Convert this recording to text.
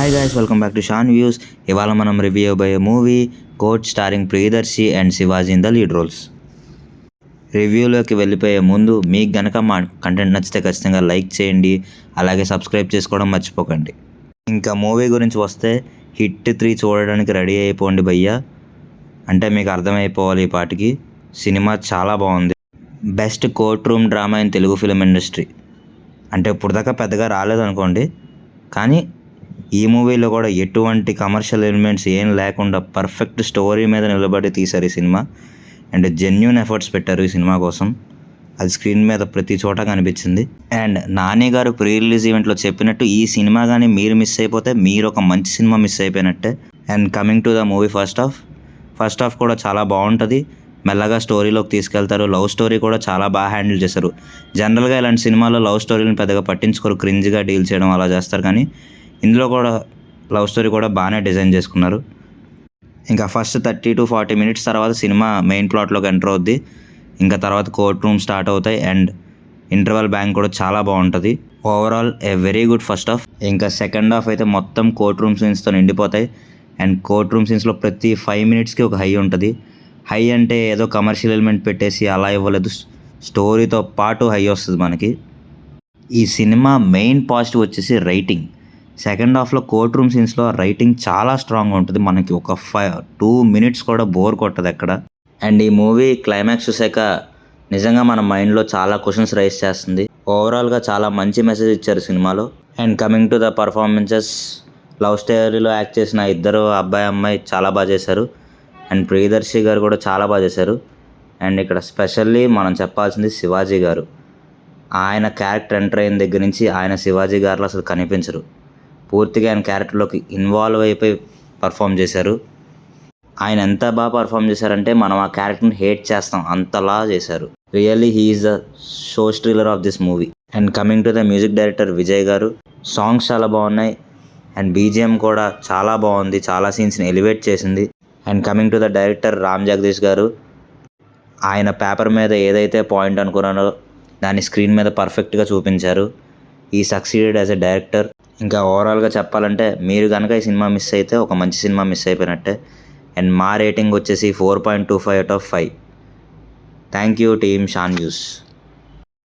Hi guys, welcome back to Shan views. ఇవాళ మనం review అయ్యే movie court starring Priyadarshi and Shivaji in the lead roles. రివ్యూలోకి వెళ్ళిపోయే ముందు మీకు గనక మా కంటెంట్ నచ్చితే ఖచ్చితంగా లైక్ చేయండి, అలాగే సబ్స్క్రైబ్ చేసుకోవడం మర్చిపోకండి. ఇంకా మూవీ గురించి వస్తే హిట్ 3 చూడడానికి రెడీ అయిపోండి భయ్యా, అంటే మీకు అర్థమైపోవాలి ఈ పాటికి. సినిమా చాలా బాగుంది. Best court room drama in Telugu film industry. అంటే ఇప్పుడు దాకా పెద్దగా రాలేదనుకోండి, కానీ ఈ మూవీలో కూడా ఎటువంటి కమర్షియల్ ఎలిమెంట్స్ ఏం లేకుండా పర్ఫెక్ట్ స్టోరీ మీద నిలబడి తీశారు ఈ సినిమా. అండ్ జెన్యూన్ ఎఫర్ట్స్ పెట్టారు ఈ సినిమా కోసం. అది స్క్రీన్ మీద ప్రతి చోట కనిపించింది. అండ్ నాని గారు ప్రీ రిలీజ్ ఈవెంట్లో చెప్పినట్టు ఈ సినిమా కానీ మీరు మిస్ అయిపోతే మీరు ఒక మంచి సినిమా మిస్ అయిపోయినట్టే. And coming to the movie first half కూడా చాలా బాగుంటుంది. మెల్లగా స్టోరీలోకి తీసుకెళ్తారు. లవ్ స్టోరీ కూడా చాలా బాగా హ్యాండిల్ చేశారు. జనరల్గా ఇలాంటి సినిమాల్లో లవ్ స్టోరీని పెద్దగా పట్టించుకోరు, క్రింజ్గా డీల్ చేయడం అలా చేస్తారు. కానీ ఇందులో కూడా లవ్ స్టోరీ కూడా బాగానే డిజైన్ చేసుకున్నారు. ఇంకా ఫస్ట్ 30 to 40 minutes తర్వాత సినిమా మెయిన్ ప్లాట్లోకి ఎంటర్ అవుద్ది. ఇంకా తర్వాత కోర్ట్ రూమ్ స్టార్ట్ అవుతాయి అండ్ ఇంటర్వల్ బ్యాంక్ కూడా చాలా బాగుంటుంది. Overall a very good first half. ఇంకా సెకండ్ హాఫ్ అయితే మొత్తం కోర్ట్ రూమ్ సీన్స్తో నిండిపోతాయి. అండ్ కోర్ట్ రూమ్ సీన్స్లో ప్రతి 5 minutesకి ఒక హై ఉంటుంది. హై అంటే ఏదో కమర్షియల్ ఎలిమెంట్ పెట్టేసి అలా ఇవ్వలేదు, స్టోరీతో పాటు హై వస్తుంది మనకి. ఈ సినిమా మెయిన్ పాజిటివ్ వచ్చేసి రైటింగ్. సెకండ్ హాఫ్లో కోర్ట్ రూమ్ సీన్స్లో రైటింగ్ చాలా స్ట్రాంగ్గా ఉంటుంది. మనకి ఒక 2 minutes కూడా బోర్ కొట్టదు ఎక్కడ. అండ్ ఈ మూవీ క్లైమాక్స్ చూసాక నిజంగా మన మైండ్లో చాలా క్వశ్చన్స్ రైజ్ చేస్తుంది. ఓవరాల్గా చాలా మంచి మెసేజ్ ఇచ్చారు సినిమాలో. And coming to the performances, love స్టోరీలో యాక్ట్ చేసిన ఇద్దరు అబ్బాయి అమ్మాయి చాలా బాగా చేశారు. అండ్ ప్రియదర్శి గారు కూడా చాలా బాగా చేశారు. అండ్ ఇక్కడ స్పెషల్లీ మనం చెప్పాల్సింది శివాజీ గారు. ఆయన క్యారెక్టర్ ఎంటర్ అయిన దగ్గర నుంచి ఆయన శివాజీ గారిలో అసలు కనిపించరు. పూర్తిగా ఆయన క్యారెక్టర్లోకి ఇన్వాల్వ్ అయిపోయి పర్ఫామ్ చేశారు. ఆయన ఎంత బాగా పర్ఫామ్ చేశారంటే మనం ఆ క్యారెక్టర్ని హేట్ చేస్తాం, అంతలా చేశారు. Really he is the show stealer of this movie. And coming to the music director Vijay గారు, సాంగ్స్ చాలా బాగున్నాయి అండ్ బీజిఎం కూడా చాలా బాగుంది, చాలా సీన్స్ని ఎలివేట్ చేసింది. And coming to the director Ram Jagadish గారు, ఆయన పేపర్ మీద ఏదైతే పాయింట్ అనుకున్నారో దాన్ని స్క్రీన్ మీద పర్ఫెక్ట్గా చూపించారు. ఈ సక్సీడెడ్ యాజ్ ఎ డైరెక్టర్. ఇంకా ఓవరాల్గా చెప్పాలంటే మీరు కనుక ఈ సినిమా మిస్ అయితే ఒక మంచి సినిమా మిస్ అయిపోయినట్టే. అండ్ మా రేటింగ్ వచ్చేసి 4.25 out of 5. Thank you team Shaan news.